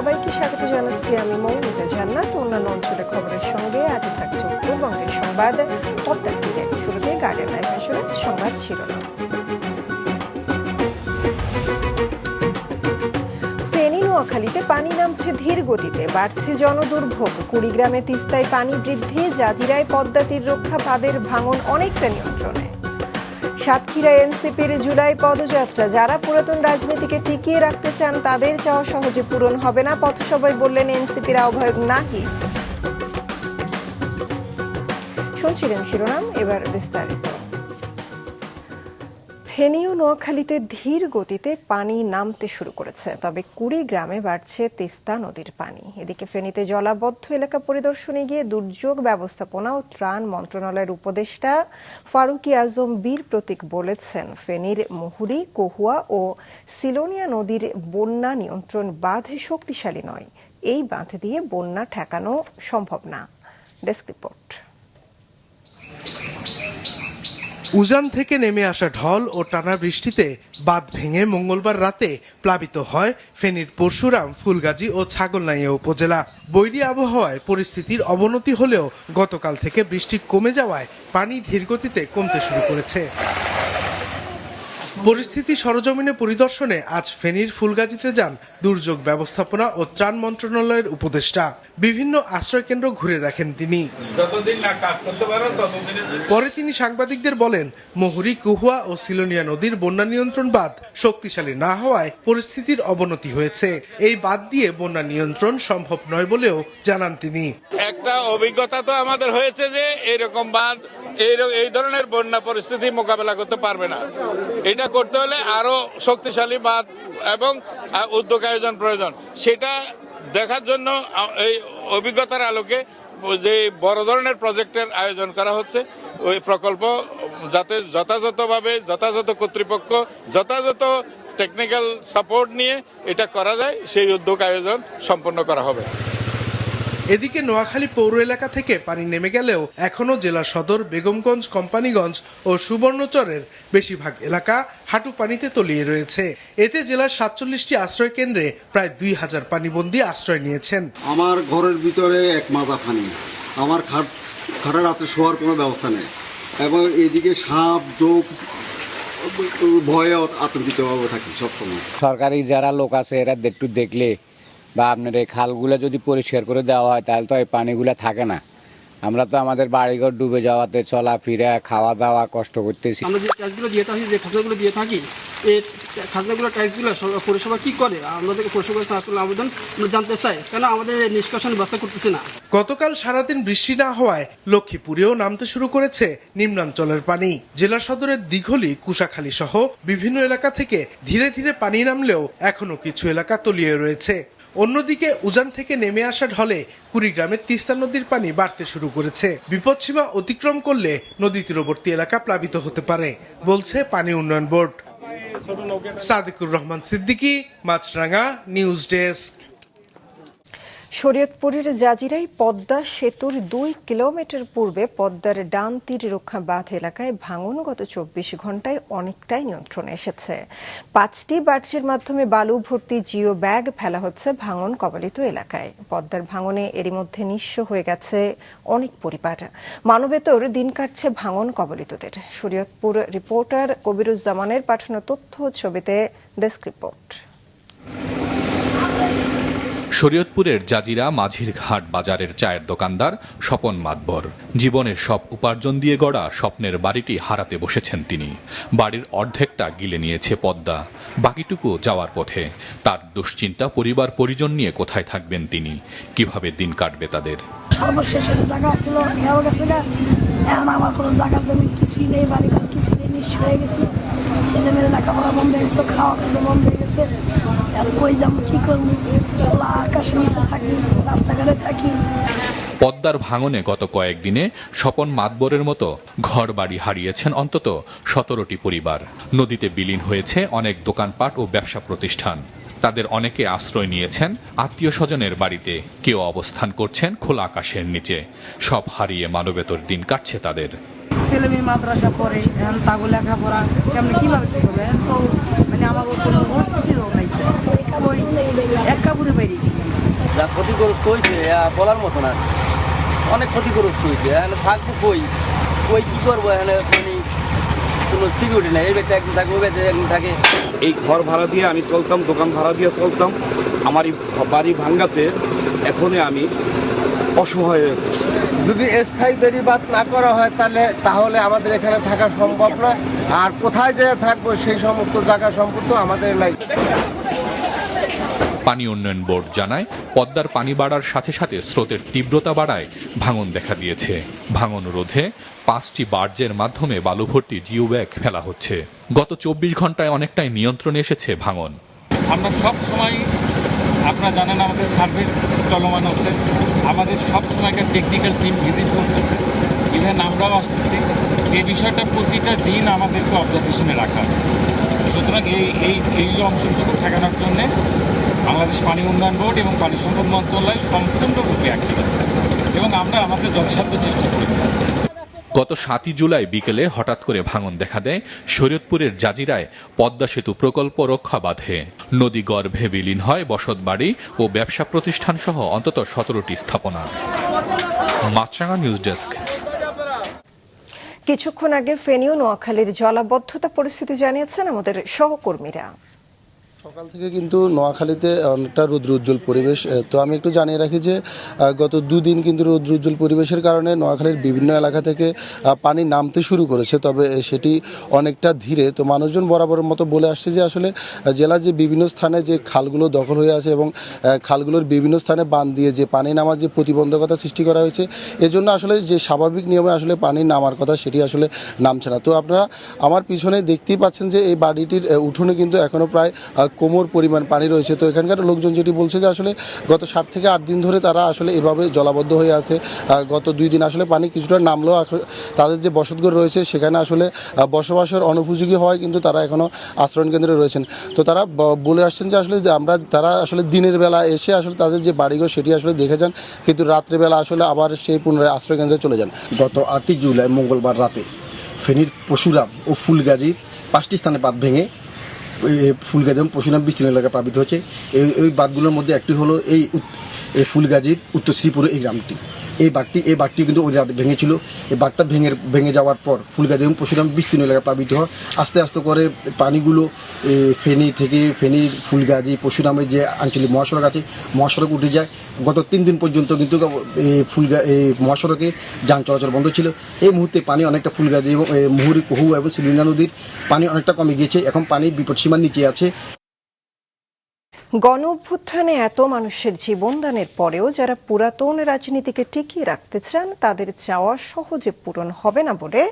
সবাইকে স্বাগত জানাচ্ছি আমি মৌমিতা জান্নাত। অন্যান্য অঞ্চলের খবরের সঙ্গে আজ থাকছে উত্তরবঙ্গের সংবাদ। পদ্মার দিকে শুরুতে গার্ডিয়ান লাইফ ইন্স্যুরেন্স সংবাদ শিরোনাম। ফেনী নোয়াখালীতে পানি নামছে ধীর গতিতে, বাড়ছে জনদুর্ভোগ। কুড়িগ্রামে তিস্তায় পানি বৃদ্ধি, জাজিরায় পদ্মা তীর রক্ষা বাঁধের ভাঙন অনেকটা নিয়ন্ত্রণে। সাতক্ষীরায় এনসিপির জুলাই পদযাত্রা, যারা পুরাতন রাজনীতিকে টিকিয়ে রাখতে চান তাদের চাওয়া সহজে পূরণ হবে না, পথসভায় বললেন এনসিপির আহ্বায়ক নাহিদ। শুনছিলেন শিরোনাম, এবার বিস্তারিত। ফেনী ও নোয়াখালীতে ধীর গতিতে পানি নামতে শুরু করেছে, তবে কুড়িগ্রামে বাড়ছে তিস্তা নদীর পানি। এদিকে ফেনীতে জলাবদ্ধ এলাকা পরিদর্শনে গিয়ে দুর্যোগ ব্যবস্থাপনা ও ত্রাণ মন্ত্রণালয়ের উপদেষ্টা ফারুকী আজম বীর প্রতীক বলেছেন, ফেনীর মুহুরী, কহুয়া ও সিলোনিয়া নদীর বন্যা নিয়ন্ত্রণ বাঁধ শক্তিশালী নয়। এই বাঁধ দিয়ে বন্যা ঠেকানো সম্ভব না। Desk report. উজান থেকে নেমে আসা ঢল ও টানা বৃষ্টিতে বাঁধ ভেঙে মঙ্গলবার রাতে প্লাবিত হয় ফেনীর পরশুরাম, ফুলগাজী ও ছাগলনাইয়া উপজেলা। বৈরী আবহাওয়ায় পরিস্থিতির অবনতি হলেও গতকাল থেকে বৃষ্টি কমে যাওয়ায় পানি ধীরগতিতে কমতে শুরু করেছে। পরিস্থিতি সরজমিনে পরিদর্শনে আজ ফেনীর ফুলগাজীতে যান দুর্যোগ ব্যবস্থাপনা ও ত্রাণ মন্ত্রণালয়ের উপদেষ্টা। বিভিন্ন আশ্রয়কেন্দ্র ঘুরে দেখেন তিনি। পরে তিনি সাংবাদিকদের বলেন, মুহুরী, কহুয়া ও সিলোনিয়া নদীর বন্যা নিয়ন্ত্রণ বাঁধ শক্তিশালী না হওয়ায় পরিস্থিতির অবনতি হয়েছে। এই বাঁধ দিয়ে বন্যা নিয়ন্ত্রণ সম্ভব নয় বলেও জানান তিনি। একটা অভিজ্ঞতা তো আমাদের হয়েছে যে এরকম বাঁধ এই ধরনের বন্যা পরিস্থিতি মোকাবেলা করতে পারবে না। এটা করতে হলে আরো শক্তিশালী বাঁধ এবং উদ্যোগ আয়োজন প্রয়োজন। সেটা দেখার জন্য এই অভিজ্ঞতার আলোকে যে বড় ধরনের প্রজেক্টের আয়োজন করা হচ্ছে, ওই প্রকল্প যাতে যথাযথভাবে যথাযথ কর্তৃপক্ষ যথাযথ টেকনিক্যাল সাপোর্ট নিয়ে এটা করা যায়, সেই উদ্যোগ আয়োজন সম্পন্ন করা হবে। এদিকে নোয়াখালী পৌর এলাকা থেকে পানি নেমে গেলেও এখনও জেলা সদর, বেগমগঞ্জ, কোম্পানিগঞ্জ ও সুবর্ণচরের বেশিরভাগ এলাকা হাঁটু পানিতে তলিয়ে রয়েছে। এতে জেলার 47টি আশ্রয় কেন্দ্রে প্রায় 2000 পানিবন্দী আশ্রয় নিয়েছেন। আমার ঘরের ভিতরে এক মাজা পানি, আমার খাটের রাতে শোয়ার কোনো ব্যবস্থা নেই এবং এদিকে সাপ জোক ভয়ে আতঙ্কিত থাকি সবসময়। সরকারি যারা লোক আছে এরা একটু দেখলে বা আপনার এই খালগুলো যদি পরিষ্কার করে দেওয়া হয় তাহলে তো এই পানিগুলো থাকে না। আমরা তো আমাদের বাড়িঘর ডুবে যাওয়াতে চলাফেরা, খাওয়া দাওয়া কষ্ট করতেছি। আমরা যে ট্যাক্সগুলো দিয়ে থাকি, যে খাজনাগুলো দিয়ে থাকি, এই খাজনাগুলো ট্যাক্সগুলো পৌরসভা কি করে? আমাদেরকে পৌরসভার আসলে আবেদন জানতে চাই, কেন আমাদের নিষ্কাশন ব্যবস্থা করতেছে না। গতকাল সারাদিন বৃষ্টি না হওয়ায় লক্ষ্মীপুরেও নামতে শুরু করেছে নিম্নাঞ্চলের পানি। জেলা সদরের দিঘলি, কুশাখালী সহ বিভিন্ন এলাকা থেকে ধীরে ধীরে পানি নামলেও এখনো কিছু এলাকা তলিয়ে রয়েছে। অন্যদিকে উজান থেকে নেমে আসা ঢলে কুড়িগ্রামের তিস্তা নদীর পানি বাড়তে শুরু করেছে। বিপদসীমা অতিক্রম করলে নদী তীরবর্তী এলাকা প্লাবিত হতে পারে বলছে পানি উন্নয়ন বোর্ড। সাদিকুর রহমান সিদ্দিকী, মাছরাঙা, নিউজ ডেস্ক। শরীয়তপুরের জাজিরায় পদ্মা সেতুর 2 কিলোমিটার পূর্বে পদ্মার ডান তীর রক্ষা বাঁধ এলাকায় ভাঙন গত 24 ঘন্টায় অনেকটাই নিয়ন্ত্রণে এসেছে। 5টি বার্জের মাধ্যমে বালু ভর্তি জিও ব্যাগ ফেলা হচ্ছে ভাঙন কবলিত এলাকায়। পদ্মার ভাঙনে এরই মধ্যে নিঃস্ব হয়ে গেছে অনেক পরিবার। মানবেতর দিন কাটছে ভাঙন কবলিতদের। শরীয়তপুর রিপোর্টার কবিরুজ্জামানের পাঠানো তথ্য ছবিতে ডেস্ক রিপোর্ট। শরীয়তপুরের জাজিরা মাঝির ঘাট বাজারের চায়ের দোকানদার স্বপন মাতবর। জীবনের সব উপার্জন দিয়ে গড়া স্বপ্নের বাড়িটি হারাতে বসেছেন তিনি। বাড়ির অর্ধেকটা গিলে নিয়েছে পদ্মা, বাকিটুকু যাওয়ার পথে। তার দুশ্চিন্তা, পরিবার পরিজন নিয়ে কোথায় থাকবেন তিনি, কিভাবে দিন কাটবে তাদের। সর্বশেষ জায়গা ছিল, এখন আমার কোনো জায়গা জমি কিছুই নেই, বাড়ি ঘর কিছুই নেই, নিঃস্ব হয়ে গেছি। ছেলে মেয়ের লেখাপড়া বন্ধ হয়ে গেছে, খাওয়া খাওয়া বন্ধ হয়ে গেছে। কই যাবো, কি করবো? আকাশের নিচে থাকি, রাস্তাঘাটে থাকি। পদ্মার ভাঙনে গত কয়েকদিনে স্বপন মাতবরের মতো ঘর বাড়ি হারিয়েছেন অন্তত 17টি পরিবার। নদীতে বিলীন হয়েছে অনেক দোকানপাট ও ব্যবসা প্রতিষ্ঠান। তাদের অনেকে আশ্রয় নিয়েছেন আত্মীয় স্বজনের বাড়িতে, কেউ অবস্থান করছেন খোলা আকাশের নিচে। সব হারিয়ে মানবেতর দিন কাটছে তাদের। ছেলে মেয়ে মাদ্রাসা পড়ে, এখন তাগো লেখাপড়া কেমন কিভাবে কি করবে? তো মানে আমার কোনো প্রস্তুতিও নাই, ওই এক কাপড়ে বেরিয়েছি। ক্ষতিগ্রস্ত হয়েছে বলার মতো না, অনেক ক্ষতিগ্রস্ত হয়েছে। এখানে থাকবো কই কী করবো, এখানে মানে কোনো সিকিউরিটি নেই, এই ব্যক্তি একদিন থাকে ওই ব্যক্তি একদিন থাকে। এই ঘর ভাড়া দিয়ে আমি চলতাম, দোকান ভাড়া দিয়ে চলতাম, আমার এই বাড়ি ভাঙ্গাতে এখনই আমি অসহায় হয়ে পড়ছি। যদি স্থায়ী বেড়িবাঁধ না করা হয় তাহলে আমাদের এখানে থাকা সম্ভব নয়, আর কোথায় যে থাকবো সেই সমস্ত জায়গা সম্পর্ক আমাদের নাই। পানি উন্নয়ন বোর্ড জানায়, পদ্মার পানি বাড়ার সাথে সাথে স্রোতের তীব্রতা বাড়ায় ভাঙন দেখা দিয়েছে। ভাঙন রোধে 5টি বার্জের মাধ্যমে বালু ভর্তি জিও ব্যাগ ফেলা হচ্ছে। গত 24 ঘন্টায় অনেকটাই নিয়ন্ত্রণে এসেছে ভাঙন। আমরা সব সময়, আপনারা জানেন আমাদের সার্ভে চলমান আছে, আমাদের সব সময়কার টেকনিক্যাল টিম ভিজিট করতেছে, ইভেন আমরাও আসতেছি। এই বিষয়টা প্রতিটা দিন আমাদেরকে অবজারভেশনে রাখা। সুতরাং এই অংশটুকু ঠেকানোর জন্য বাংলাদেশ পানি উন্নয়ন বোর্ড এবং পানি সম্পদ মন্ত্রণালয় সম্পূর্ণরূপে অ্যাক্টিভ আছে এবং আমরা আমাদের যথাসাধ্য চেষ্টা করি। গত 7 জুলাই বিকেলে হঠাৎ করে ভাঙন দেখা দেয় শরীয়তপুরের জাজিরায় পদ্মা সেতু প্রকল্প রক্ষা বাঁধে। নদী গর্ভে বিলীন হয় বসতবাড়ি ও ব্যবসা প্রতিষ্ঠান সহ অন্তত 17টি স্থাপনা। মাছরাঙা নিউজ ডেস্ক। কিছুক্ষণ আগে ফেনী ও নোয়াখালীর জলাবদ্ধতা পরিস্থিতি জানিয়েছেন আমাদের সহকর্মীরা। সকাল থেকে কিন্তু নোয়াখালীতে অনেকটা রৌদ্রোজ্জ্বল পরিবেশ। তো আমি একটু জানিয়ে রাখি যে গত দুদিন কিন্তু রৌদ্রোজ্জ্বল পরিবেশের কারণে নোয়াখালীর বিভিন্ন এলাকা থেকে পানি নামতে শুরু করেছে, তবে সেটি অনেকটা ধীরে। তো মানুষজন বরাবরের মতো বলে আসছে যে আসলে জেলার যে বিভিন্ন স্থানে যে খালগুলো দখল হয়ে আছে এবং খালগুলোর বিভিন্ন স্থানে বাঁধ দিয়ে যে পানি নামার যে প্রতিবন্ধকতা সৃষ্টি করা হয়েছে, এজন্য আসলে যে স্বাভাবিক নিয়মে আসলে পানি নামার কথা সেটি আসলে নামছে না। তো আপনারা আমার পিছনে দেখতেই পাচ্ছেন যে এই বাড়িটির উঠোনে কিন্তু এখনও প্রায় কোমর পরিমাণ পানি রয়েছে। তো এখানকার লোকজন যেটি বলছে যে আসলে গত 7 থেকে 8 দিন ধরে তারা আসলে এভাবে জলাবদ্ধ হয়ে আছে। গত 2 দিন আসলে পানি কিছুটা নামলেও তাদের যে বসতঘর রয়েছে সেখানে আসলে বসবাসের অনুপযোগী হওয়ায় কিন্তু তারা এখনও আশ্রয় কেন্দ্রে রয়েছেন। তো তারা বলে আসছেন যে আসলে তারা আসলে দিনের বেলা এসে আসলে তাদের যে বাড়িঘর সেটি আসলে দেখে যান, কিন্তু রাত্রেবেলা আসলে আবার সেই পুনরায় আশ্রয় কেন্দ্রে চলে যান। গত 8 জুলাই মঙ্গলবার রাতে ফেনীর পশুরাম ও ফুলগাজীর 5টি স্থানে বাঁধ ভেঙে ফুলগাজী এবং পশুরাম বিস্তীর্ণ এলাকা প্লাবিত হয়েছে। এই বাঁধগুলোর মধ্যে একটি হলো এই ফুলগাজীর উত্তর শ্রীপুরে এই গ্রামটি। এই বাঁধটি কিন্তু ওই রাতে ভেঙেছিল। এই বাঁধটা ভেঙে যাওয়ার পর ফুলগাজী এবং পশুরাম বিস্তীর্ণ এলাকা প্লাবিত হয়। আস্তে আস্তে করে পানিগুলো ফেনীর ফুলগাজী পশুরামের যে আঞ্চলিক মহাসড়ক আছে মহাসড়ক উঠে যায়। গত 3 দিন পর্যন্ত কিন্তু মহাসড়কে যান চলাচল বন্ধ ছিল। এই মুহূর্তে পানি অনেকটা ফুলগাজী এবং মুহুরী, কহু এবং সিলিন্ডা নদীর পানি অনেকটা কমে গিয়েছে। এখন পানি বিপদসীমার নিচে আছে। গণ অভ্যুত্থানে এত মানুষের জীবনদানের পরেও যারা পুরাতন রাজনীতিকে টিকিয়ে রাখতে চান তাদের চাওয়া সহজে পূরণ হবে না বলে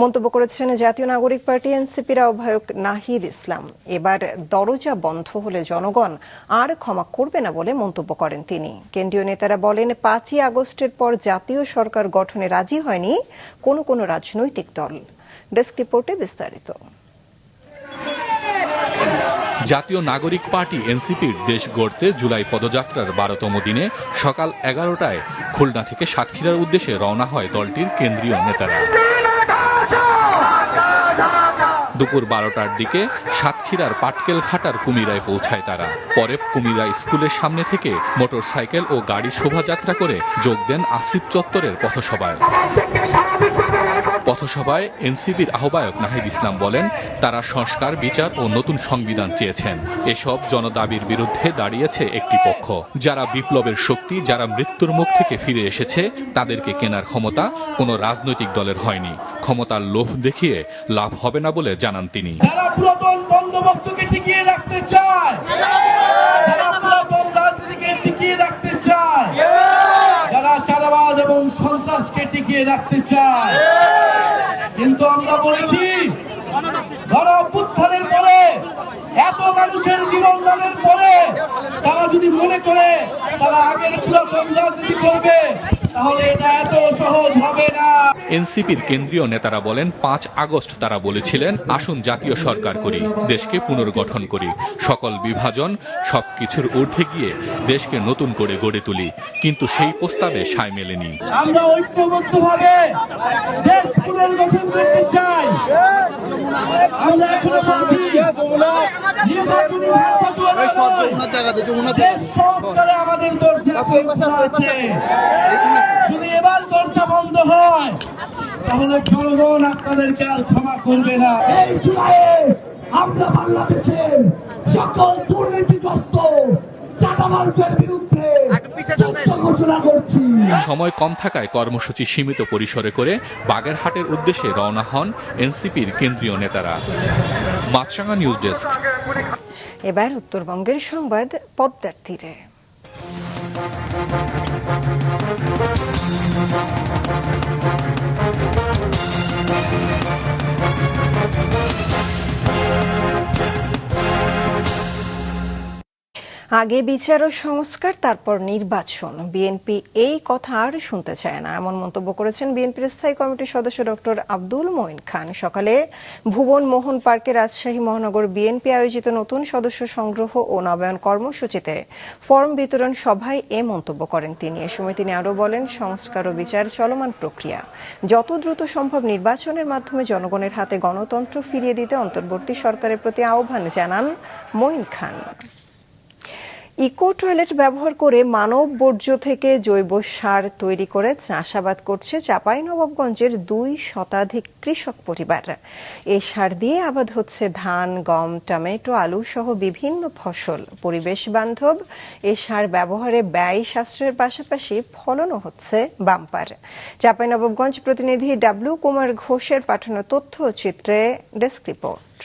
মন্তব্য করেছেন জাতীয় নাগরিক পার্টি এনসিপির আহ্বায়ক নাহিদ ইসলাম। এবার দরজা বন্ধ হলে জনগণ আর ক্ষমা করবে না বলে মন্তব্য করেন তিনি। কেন্দ্রীয় নেতারা বলেন, 5ই আগস্টের পর জাতীয় সরকার গঠনে রাজি হয়নি কোনো রাজনৈতিক দল। ডেস্ক রিপোর্টে বিস্তারিত। জাতীয় নাগরিক পার্টি এনসিপির দেশ গড়তে জুলাই পদযাত্রার 12তম দিনে সকাল 11টায় খুলনা থেকে সাতক্ষীরার উদ্দেশ্যে রওনা হয় দলটির কেন্দ্রীয় নেতারা। দুপুর 12টার দিকে সাতক্ষীরার পাটকেল ঘাটার কুমিরায় পৌঁছায় তারা। পরে কুমিরা স্কুলের সামনে থেকে মোটরসাইকেল ও গাড়ির শোভাযাত্রা করে যোগ দেন আসিফ চত্বরের পথসভায়। পথসভায় এনসিপির আহ্বায়ক নাহিদ ইসলাম বলেন, তারা সংস্কার, বিচার ও নতুন সংবিধান চেয়েছেন। এসব জনদাবির বিরুদ্ধে দাঁড়িয়েছে একটি পক্ষ। যারা বিপ্লবের শক্তি, যারা মৃত্যুর মুখ থেকে ফিরে এসেছে, তাদেরকে কেনার ক্ষমতা কোনো রাজনৈতিক দলের হয়নি। ক্ষমতার লোভ দেখিয়ে লাভ হবে না বলে জানান তিনি। যারা পুরাতন বন্দোবস্তকে টিকিয়ে রাখতে চায়, যারা পুরাতন রাজনীতিকে টিকিয়ে রাখতে চায়, যারা চাঁদাবাজ এবং সন্ত্রাসকে টিকিয়ে রাখতে চায়, কিন্তু আমরা বলেছি গণ অভ্যুত্থানের পরে এত মানুষের জীবনদানের পরে তারা যদি মনে করে তারা আগের পুরাতন রাজনীতি করবে, তাহলে এটা এত সহজ হবে না। এনসিপির কেন্দ্রীয় নেতারা বলেন 5 আগস্ট তারা বলেছিলেন আসুন জাতীয় সরকার করি, দেশকে পুনর্গঠন করি, সকল বিভাজন সবকিছুর ঊর্ধ্বে গিয়ে দেশকে নতুন করে গড়ে তুলি, কিন্তু সেই প্রস্তাবে সায় মেলেনি। আমরা ঐক্যবদ্ধভাবে দেশ পুনর্গঠন করতে চাই। আমরা এখনো বলছি নির্বাচনী দেশ সংস্কারে আমাদের দরজা খোলা আছে। যদি এবার দরজা বন্ধ হয় তাহলে জনগণ আপনাদেরকে আর ক্ষমা করবে না। এই জুলাইয়ে আমরা বাংলাদেশের সকল দুর্নীতিগ্রস্ত চাঁদাবাজদের বিরুদ্ধে যুদ্ধ ঘোষণা করছি। সময় কম থাকায় কর্মসূচি সীমিত পরিসরে করে বাগেরহাটের উদ্দেশ্যে রওনা হন এনসিপির কেন্দ্রীয় নেতারা। মাছরাঙা নিউজ ডেস্ক। এবার উত্তরবঙ্গের সংবাদ পদ্মার তীরে। আগে বিচার ও সংস্কার, তারপর নির্বাচন। বিএনপি এই কথা আর শুনতে চায় না, এমন মন্তব্য করেছেন বিএনপির স্থায়ী কমিটির সদস্য ডক্টর আব্দুল মঈন খান। সকালে ভুবন মোহন পার্কে রাজশাহী মহানগর বিএনপি আয়োজিত নতুন সদস্য সংগ্রহ ও নবায়ন কর্মসূচিতে ফর্ম বিতরণ সভায় এ মন্তব্য করেন তিনি। এ সময় তিনি আরও বলেন, সংস্কার ও বিচার চলমান প্রক্রিয়া, যত দ্রুত সম্ভব নির্বাচনের মাধ্যমে জনগণের হাতে গণতন্ত্র ফিরিয়ে দিতে অন্তর্বর্তী সরকারের প্রতি আহ্বান জানান মঈন খান। ইকো টয়লেট ব্যবহার করে মানব বর্জ্য থেকে জৈব সার তৈরি করে চাষাবাদ করছে চাঁপাইনবাবগঞ্জের 2 শতাধিক কৃষক পরিবার। এই সার দিয়ে আবাদ হচ্ছে ধান, গম, টমেটো, আলু সহ বিভিন্ন ফসল। পরিবেশ বান্ধব এই সার ব্যবহারে ব্যয় সাশ্রয়ের পাশাপাশি ফলনও হচ্ছে বাম্পার। চাঁপাইনবাবগঞ্জ প্রতিনিধি ডাব্লিউ কুমার ঘোষের পাঠানো তথ্য চিত্রে ডেস্ক রিপোর্ট।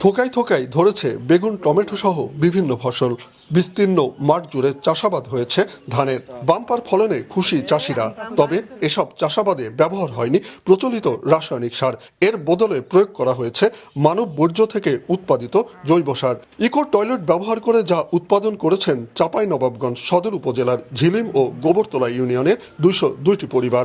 থোকায় থোকায় ধরেছে বেগুন, টমেটো সহ বিভিন্ন ফসল। বিস্তীর্ণ মাঠ জুড়ে চাষাবাদ হয়েছে ধানের। বাম্পার ফলনে খুশি চাষিরা। তবে এসব চাষাবাদে ব্যবহার হয়নি প্রচলিত রাসায়নিক সার। এর বদলে প্রয়োগ করা হয়েছে মানব বর্জ্য থেকে উৎপাদিত জৈব সার। ইকো টয়লেট ব্যবহার করে যা উৎপাদন করেছেন চাঁপাইনবাবগঞ্জ সদর উপজেলার ঝিলিম ও গোবরতলা ইউনিয়নের 202টি পরিবার।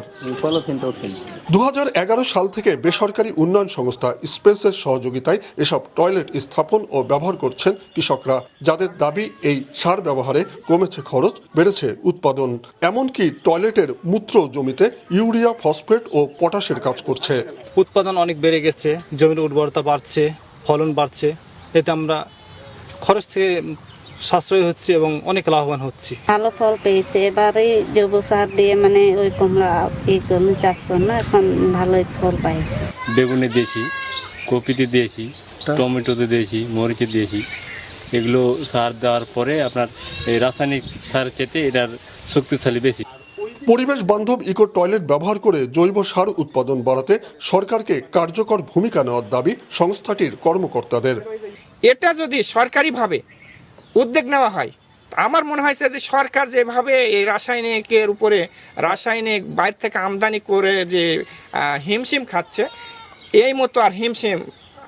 2011 সাল থেকে বেসরকারি উন্নয়ন সংস্থা স্পেসের সহযোগিতায় এসব টয়লেট স্থাপন ও ব্যবহার করছেন কৃষকরা, যাদের দাবি এই সার ব্যবহারে কমেছে খরচ, বেড়েছে উৎপাদন। এমনকি টয়লেটের মূত্র জমিতে ইউরিয়া, ফসফেট ও পটাশের কাজ করছে। উৎপাদন অনেক বেড়ে গেছে, জমির উর্বরতা বাড়ছে, ফলন বাড়ছে। এতে আমরা খরচ থেকে সাশ্রয় হচ্ছে এবং অনেক লাভবান হচ্ছে। ভালো ফল পেয়েছে। এবারে জৈব সার দিয়ে মানে ওই কমলা চাষ কর না, এখন ভালোই ফল পাইছে। বেগুনে দিয়েছি, কপিতে দিয়েছি, টমেটোতে দিয়েছি, মরিচে দিয়েছি। এগুলো সার দেওয়ার পরে আপনার এই রাসায়নিক সারের চেয়ে এটার শক্তিশালী বেশি। পরিবেশ বান্ধব ইকো টয়লেট ব্যবহার করে জৈব সার উৎপাদন বাড়াতে সরকারকে কার্যকর ভূমিকা নেওয়ার দাবি সংস্থাটির কর্মকর্তাদের। এটা যদি সরকারিভাবে উদ্যোগ নেওয়া হয়, আমার মনে হয়েছে যে সরকার যেভাবে এই রাসায়নিকের উপরে রাসায়নিক বাইরে থেকে আমদানি করে যে হিমশিম খাচ্ছে, এই মতো আর হিমশিম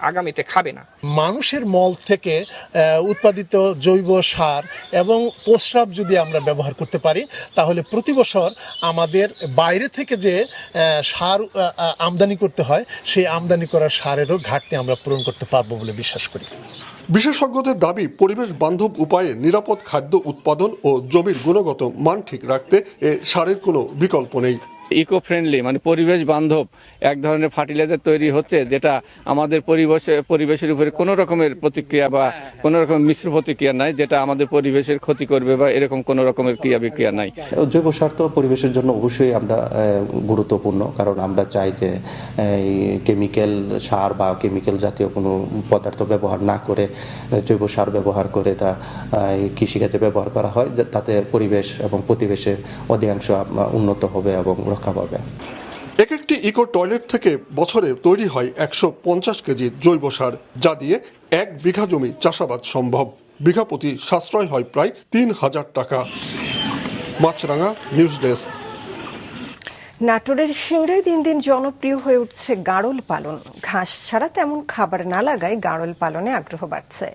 আগামীতে খাবে না। মানুষের মল থেকে উৎপাদিত জৈব সার এবং প্রস্রাব যদি আমরা ব্যবহার করতে পারি, তাহলে প্রতি বছর আমাদের বাইরে থেকে যে সার আমদানি করতে হয়, সেই আমদানি করার সারেরও ঘাটতি আমরা পূরণ করতে পারবো বলে বিশ্বাস করি। বিশেষজ্ঞদের দাবি, পরিবেশ বান্ধব উপায়ে নিরাপদ খাদ্য উৎপাদন ও জমির গুণগত মান ঠিক রাখতে এ সারের কোনো বিকল্প নেই। ইকো ফ্রেন্ডলি মানে পরিবেশ বান্ধব এক ধরনের ফার্টিলাইজার তৈরি হচ্ছে, যেটা আমাদের পরিবেশের উপরে কোনো রকমের প্রতিক্রিয়া বা কোনো রকম মিশ্র প্রতিক্রিয়া নাই, যেটা আমাদের পরিবেশের ক্ষতি করবে বা এরকম কোনো রকমের ক্রিয়া বিক্রিয়া নাই। জৈব সার তো পরিবেশের জন্য অবশ্যই আমরা গুরুত্বপূর্ণ, কারণ আমরা চাই যে কেমিক্যাল সার বা কেমিক্যাল জাতীয় কোনো পদার্থ ব্যবহার না করে জৈব সার ব্যবহার করে তা কৃষিকাজে ব্যবহার করা হয়, তাতে পরিবেশ এবং প্রতিবেশের অধিকাংশ উন্নত হবে এবং রক্ষা পাবে। এক একটি ইকো টয়লেট থেকে বছরে তৈরি হয় 150 কেজি জৈব সার, যা দিয়ে 1 বিঘা জমি চাষাবাদ সম্ভব। বিঘা প্রতি সাশ্রয় হয় প্রায় 3000 টাকা। মাছরাঙা নিউজ ডেস্ক। নাটোরের সিংড়ায় দিন দিন জনপ্রিয় হয়ে উঠছে গাড়ল পালন। ঘাস ছাড়া তেমন খাবার না লাগায় গাড়ল পালনে আগ্রহ বাড়ছে।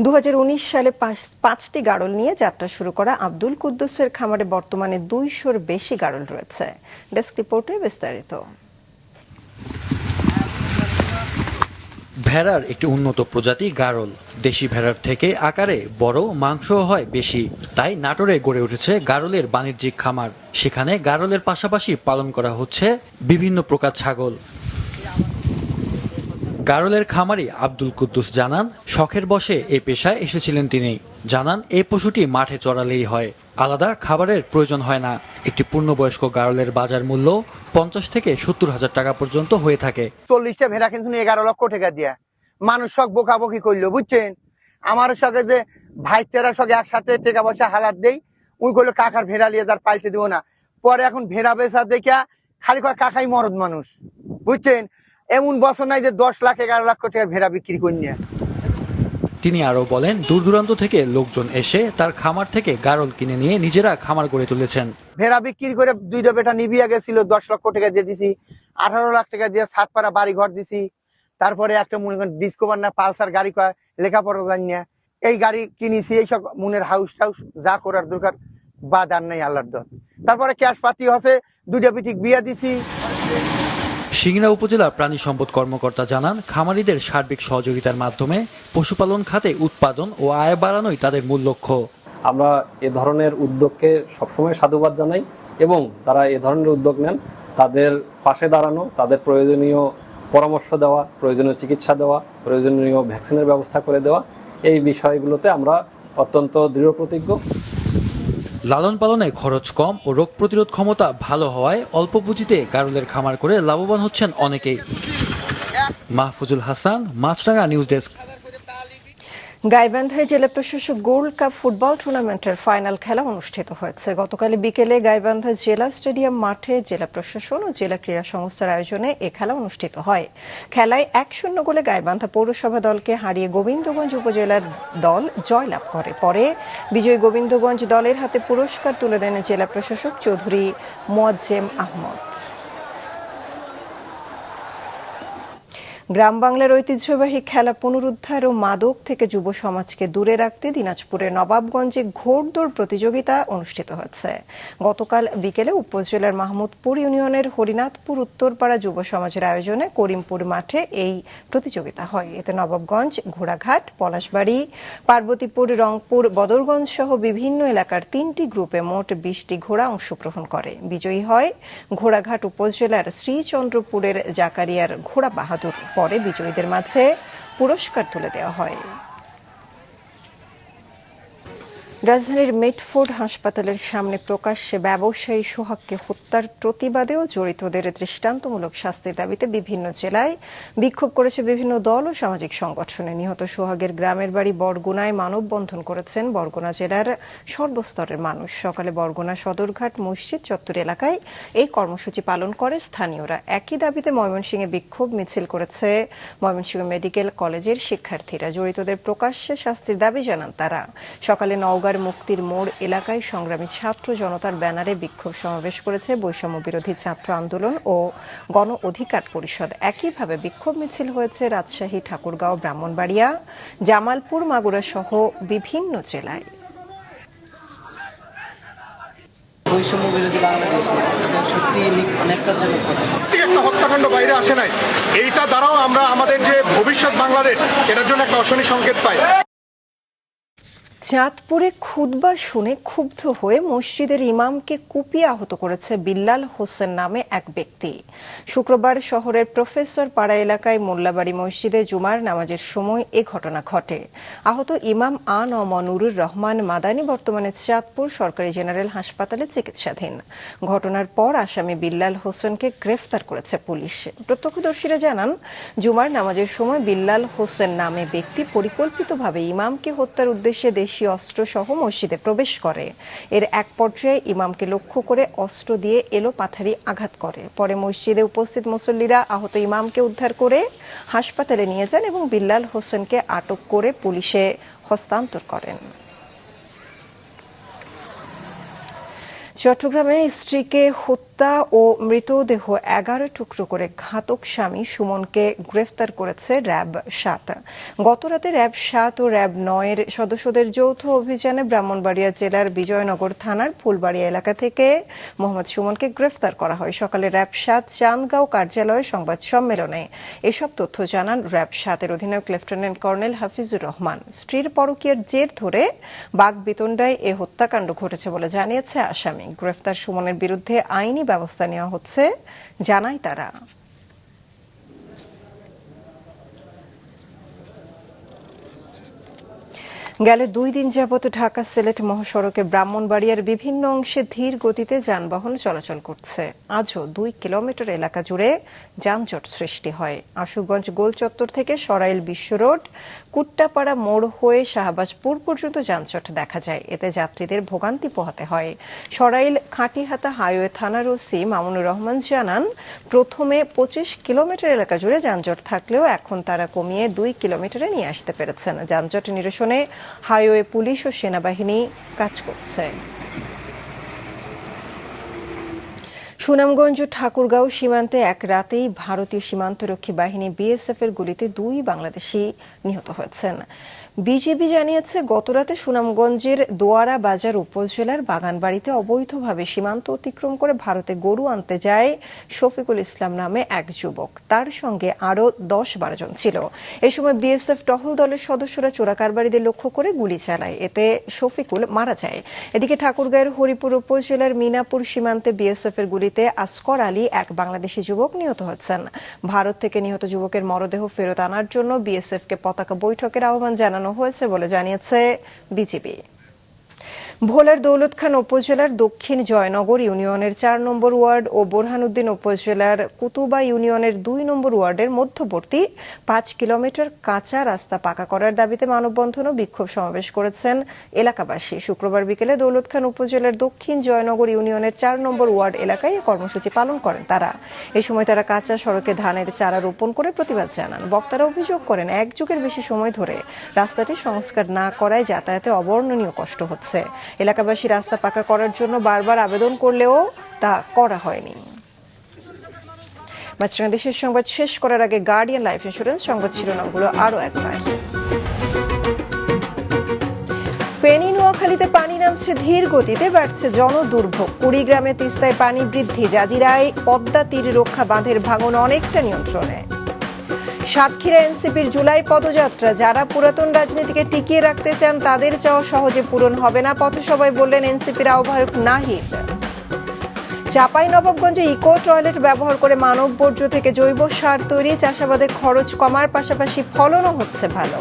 2019 সালে 5টি গাড়ল নিয়ে যাত্রা শুরু করা আব্দুল কুদ্দুসের খামারে বর্তমানে 200-র বেশি গাড়ল রয়েছে। ডেস্ক রিপোর্টে বিস্তারিত। ভেড়ার একটি উন্নত প্রজাতি গাড়ল। দেশি ভেড়ার থেকে আকারে বড়, মাংস হয় বেশি। তাই নাটোরে গড়ে উঠেছে গাড়লের বাণিজ্যিক খামার। সেখানে গাড়লের পাশাপাশি পালন করা হচ্ছে বিভিন্ন প্রকার ছাগল। গাড়লের খামারি আব্দুল কুদ্দুস জানান, শখের বশে এই পেশায় এসেছিলেন তিনি। জানান, এই পশুটি মাঠে চড়ালেই হয়, আলাদা খাবারের প্রয়োজন হয় না। একটি পূর্ণবয়স্ক গাড়লের বাজার মূল্য 50 থেকে 70 হাজার টাকা পর্যন্ত হয়ে থাকে। 40টা ভেড়া কিনছেন 11 লক্ষ টাকা দিয়া। মানুষ শখ বোকাবকি করলো, বুঝছেন। আমার শখে যে ভাইচারা শখে একসাথে টাকা পয়সা হালাত দেই, ওই করলো কাকার ভেড়া লিয়ে যার পাইতে দিব না। পরে এখন ভেড়া বেচা দেখা খালি কয় কাকাই মরদ মানুষ, বুঝছেন। এমন বছর নাই যে 10 লাখ 11 লক্ষ টাকার ভেড়া বিক্রি করি না। তিনি আরো বলেন, দূর দূরান্ত থেকে লোকজন এসে তার খামার থেকে গাড়ল কিনে নিয়ে নিজেরা খামার গড়ে তুলেছেন। ভেড়া বিক্রি করে 2টা বেটা নিবিয়া গেছিল, 10 লক্ষ টাকা দিয়ে দিছি। 18 লাখ টাকা দিয়ে সাতপাড়া বাড়ি ঘর দিছি। তারপরে একটা মনে করেন ডিসকভার না পালসার গাড়ি কয়, লেখাপড়া জানি না, এই গাড়ি কিনেছি। এইসব মনের হাউস টাউস যা করার দরকার বাদ আর নাই, আল্লাহর দর। তারপরে ক্যাশ পাতি হচ্ছে, 2টা পিঠিক বিয়া দিছি। সিংড়া উপজেলা প্রাণী সম্পদ কর্মকর্তা জানান, খামারিদের সার্বিক সহযোগিতার মাধ্যমে পশুপালন খাতে উৎপাদন ও আয় বাড়ানোই তাদের মূল লক্ষ্য। আমরা এ ধরনের উদ্যোগকে সবসময় সাধুবাদ জানাই এবং যারা এ ধরনের উদ্যোগ নেন তাদের পাশে দাঁড়ানো, তাদের প্রয়োজনীয় পরামর্শ দেওয়া, প্রয়োজনীয় চিকিৎসা দেওয়া, প্রয়োজনীয় ভ্যাকসিনের ব্যবস্থা করে দেওয়া, এই বিষয়গুলোতে আমরা অত্যন্ত দৃঢ় প্রতিজ্ঞ। লালন পালনে খরচ কম ও রোগ প্রতিরোধ ক্ষমতা ভালো হওয়ায় অল্প পুঁজিতে গাড়লের খামার করে লাভবান হচ্ছেন অনেকেই। মাহফুজুল হাসান, মাছরাঙা নিউজ ডেস্ক। গাইবান্ধায় জেলা প্রশাসক গোল্ড কাপ ফুটবল টুর্নামেন্টের ফাইনাল খেলা অনুষ্ঠিত হয়েছে। গতকাল বিকেলে গাইবান্ধা জেলা স্টেডিয়াম মাঠে জেলা প্রশাসন ও জেলা ক্রীড়া সংস্থার আয়োজনে এ খেলা অনুষ্ঠিত হয়। খেলায় 1-0 গোলে গাইবান্ধা পৌরসভা দলকে হারিয়ে গোবিন্দগঞ্জ উপজেলার দল জয়লাভ করে। পরে বিজয়ী গোবিন্দগঞ্জ দলের হাতে পুরস্কার তুলে দেন জেলা প্রশাসক চৌধুরী মোয়াজ্জেম আহমদ। গ্রাম বাংলার ঐতিহ্যবাহী খেলা পুনরুদ্ধার ও মাদক থেকে যুব সমাজকে দূরে রাখতে দিনাজপুরের নবাবগঞ্জে ঘোড়দৌড় প্রতিযোগিতা অনুষ্ঠিত হয়েছে। গতকাল বিকেলে উপজেলার মাহমুদপুর ইউনিয়নের হরিনাথপুর উত্তরপাড়া যুব সমাজের আয়োজনে করিমপুর মাঠে এই প্রতিযোগিতা হয়। এতে নবাবগঞ্জ, ঘোড়াঘাট, পলাশবাড়ি, পার্বতীপুর, রংপুর, বদরগঞ্জ সহ বিভিন্ন এলাকার 3টি গ্রুপে মোট 20টি ঘোড়া অংশগ্রহণ করে। বিজয়ী হয় ঘোড়াঘাট উপজেলার শ্রীচন্দ্রপুরের জাকারিয়ার ঘোড়া বাহাদুর। পরে বিজয়ীদের মাঝে পুরস্কার তুলে দেওয়া হয়। রাজধানীর মেটফোর্ড হাসপাতালের সামনে প্রকাশ্যে ব্যবসায়ী সোহাগকে হত্যার প্রতিবাদে ও জড়িতদের দৃষ্টান্তমূলক শাস্তির দাবিতে বিভিন্ন জেলায় বিক্ষোভ করেছে বিভিন্ন দল ও সামাজিক সংগঠনে। নিহত সোহাগের গ্রামের বাড়ি বরগুনায় মানববন্ধন করেছেন বরগুনা জেলার সর্বস্তরের মানুষ। সকালে বরগুনা সদরঘাট মসজিদ চত্বর এলাকায় এই কর্মসূচি পালন করে স্থানীয়রা। একই দাবিতে ময়মনসিংহে বিক্ষোভ মিছিল করেছে ময়মনসিংহ মেডিকেল কলেজের শিক্ষার্থীরা। জড়িতদের প্রকাশ্যে শাস্তির দাবি জানান তারা। সকালে নওগাঁ মুক্তির মোড় এলাকায় সংগ্রামী ছাত্র জনতার ব্যানারে বিক্ষোভ সমাবেশ করেছে বৈষম্য বিরোধী ছাত্র আন্দোলন ও গণ অধিকার পরিষদ। একইভাবে বিক্ষোভ মিছিল হয়েছে রাজশাহী, ঠাকুরগাঁও, ব্রাহ্মণবাড়িয়া, জামালপুর, মাগুরা সহ বিভিন্ন জেলায়। বৈষম্য বিরোধী বাংলাদেশে সত্যি অনেকটা একটা হত্যাকাণ্ড বাইরে আসে নাই, এইটা দ্বারাও আমরা আমাদের যে ভবিষ্যৎ বাংলাদেশ এটার জন্য একটা অশনি সংকেত পাই। চাঁদপুরে খুতবা শুনে ক্ষুব্ধ হয়ে মসজিদের ইমামকে কুপিয়ে আহত করেছে বিল্লাল হোসেন নামে এক ব্যক্তি। শুক্রবার শহরের প্রফেসর পাড়া এলাকায় মোল্লাবাড়ি মসজিদে জুমার নামাজের সময় এ ঘটনা ঘটে। আহত ইমাম নুরুর রহমান মাদানী বর্তমানে চাঁদপুর সরকারি জেনারেল হাসপাতালে চিকিৎসাধীন। ঘটনার পর আসামি বিল্লাল হোসেনকে গ্রেফতার করেছে পুলিশ। প্রত্যক্ষদর্শীরা জানান, জুমার নামাজের সময় বিল্লাল হোসেন নামে ব্যক্তি পরিকল্পিতভাবে ইমামকে হত্যার উদ্দেশ্যে অস্ত্র সহ মসজিদে প্রবেশ করে। এর এক পর্যায়ে ইমামকে লক্ষ্য করে অস্ত্র দিয়ে এলোপাথারি আঘাত করে। পরে মসজিদে উপস্থিত মুসল্লিরা আহত ইমামকে উদ্ধার করে হাসপাতালে নিয়ে যান এবং বিল্লাল হোসেনকে আটক করে পুলিশে হস্তান্তর করেন। চট্টগ্রামে স্ত্রীকে হত্যা হত্যা ও মৃতদেহ 11 টুকরো করে ঘাতক স্বামী সুমনকে গ্রেফতার করেছে র্যাব 7। গতরাতে র্যাব 7 ও র্যাব 9 এর সদস্যদের যৌথ অভিযানে ব্রাহ্মণবাড়িয়া জেলার বিজয়নগর থানার ফুলবাড়িয়া এলাকা থেকে মোহাম্মদ সুমনকে গ্রেফতার করা হয়। সকালে র্যাব 7 চান্দগাঁও কার্যালয়ে সংবাদ সম্মেলনে এসব তথ্য জানান র্যাব 7 এর অধিনায়ক লেফটেন্যান্ট কর্নেল হাফিজুর রহমান। স্ত্রীর পরকীয়ার জের ধরে বাগবিতণ্ডায় এ হত্যাকাণ্ড ঘটেছে বলে জানিয়েছে আসামি। গ্রেফতার সুমনের বিরুদ্ধে আইনি ব্যবস্থা নেওয়া হচ্ছে জানায় তারা। গেল 2 দিন যাবত ঢাকা সিলেট মহাসড়কে ব্রাহ্মণবাড়িয়ার বিভিন্ন অংশে ধীর গতিতে যানবাহন চলাচল করছে। আজও 2 কিলোমিটার এলাকা জুড়ে যানজট সৃষ্টি হয়। আশুগঞ্জ গোল চত্বর থেকে সরাইল বিশ্ব রোড, কুট্টাপাড়া মোড় হয়ে শাহবাজপুর পর্যন্ত যানজট দেখা যায়। এতে যাত্রীদের ভোগান্তি পোহাতে হয়। সরাইল খাঁটিহাতা হাইওয়ে থানার ওসি মামুনুর রহমান জানান, প্রথমে 25 কিলোমিটার এলাকা জুড়ে যানজট থাকলেও এখন তারা কমিয়ে 2 কিলোমিটারে নিয়ে আসতে পেরেছেন। যানজট নিরসনে হাইওয়ে পুলিশ ও সেনাবাহিনী কাজ করছে। সুনামগঞ্জ ঠাকুরগাঁও সীমান্তে এক রাতেই ভারতীয় সীমান্তরক্ষী বাহিনী বিএসএফ এর গুলিতে 2 বাংলাদেশি নিহত হয়েছেন। বিজিবি জানিয়েছে, গতরাতে সুনামগঞ্জের দোয়ারা বাজার উপজেলার বাগানবাড়িতে অবৈধভাবে সীমান্ত অতিক্রম করে ভারতে গরু আনতে যায় শফিকুল ইসলাম নামে এক যুবক। তার সঙ্গে আরও 10-12 জন ছিল। এ সময় বিএসএফ টহল দলের সদস্যরা চোরাকারবারিদের লক্ষ্য করে গুলি চালায়। এতে শফিকুল মারা যায়। এদিকে ঠাকুরগাঁওয়ের হরিপুর উপজেলার মিনাপুর সীমান্তে বিএসএফ এর গুলিতে আসকর আলী, এক বাংলাদেশি যুবক, নিহত হয়েছেন। ভারত থেকে নিহত যুবকের মরদেহ ফেরত আনার জন্য বিএসএফকে পতাকা বৈঠকের আহ্বান জানানো হয়েছে বলে জানিয়েছে বিজিবি। ভোলার দৌলত খান উপজেলার দক্ষিণ জয়নগর ইউনিয়নের 4 নম্বর ওয়ার্ড ও বোরহানউদ্দিন উপজেলার কুতুবা ইউনিয়নের 2 নম্বর ওয়ার্ডের মধ্যবর্তী 5 কিলোমিটার কাঁচা রাস্তা পাকা করার দাবিতে মানববন্ধন ও বিক্ষোভ সমাবেশ করেছেন এলাকাবাসী। শুক্রবার বিকেলে দৌলত খান উপজেলার দক্ষিণ জয়নগর ইউনিয়নের 4 নম্বর ওয়ার্ড এলাকায় কর্মসূচি পালন করেন তারা। এই সময় তারা কাঁচা সড়কে ধানের চারা রোপণ করে প্রতিবাদ জানান। বক্তারা অভিযোগ করেন, 1 যুগের বেশি সময় ধরে রাস্তাটি সংস্কার না করায় যাতায়াতে অবর্ণনীয় কষ্ট হচ্ছে। এলাকাবাসী রাস্তা পাকা করার জন্য বারবার আবেদন করলেও তা করা হয়নি। দেশের সংবাদ শেষ করার আগে গার্ডিয়ান লাইফ ইন্স্যুরেন্স সংবাদ শিরোনামগুলো আরো একবার। ফেনী নোয়াখালীতে পানি নামছে ধীর গতিতে, বাড়ছে জনদুর্ভোগ। কুড়িগ্রামে তিস্তায় পানি বৃদ্ধি, জাজিরায় পদ্মা তীর রক্ষা বাঁধের ভাঙন অনেকটা নিয়ন্ত্রণে। সাতক্ষীরা এনসিপির জুলাই পদযাত্রা, যারা পুরাতন রাজনীতিকে টিকিয়ে রাখতে চান তাদের চাওয়া সহজে পূরণ হবে না, পথসভায় বললেন এনসিপির আহ্বায়ক নাহিদ। চাঁপাইনবাবগঞ্জে ইকো টয়লেট ব্যবহার করে মানব বর্জ্য থেকে জৈব সার তৈরি, চাষাবাদে খরচ কমার পাশাপাশি ফলনও হচ্ছে ভালো।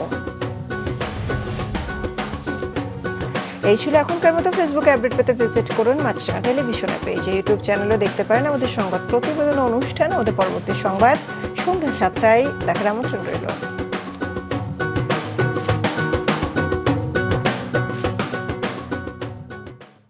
এই ছিল এখনকার মতো। ফেসবুকে আপডেট পেতে ভিজিট করুন মাছরাঙা টেলিভিশনের পেজে। ইউটিউব চ্যানেলে দেখতে পারেন আমাদের সংবাদ প্রতিবেদন অনুষ্ঠান। ওদের পরবর্তী সংবাদ সন্ধ্যা 7টায় দেখার আমন্ত্রণ রইল।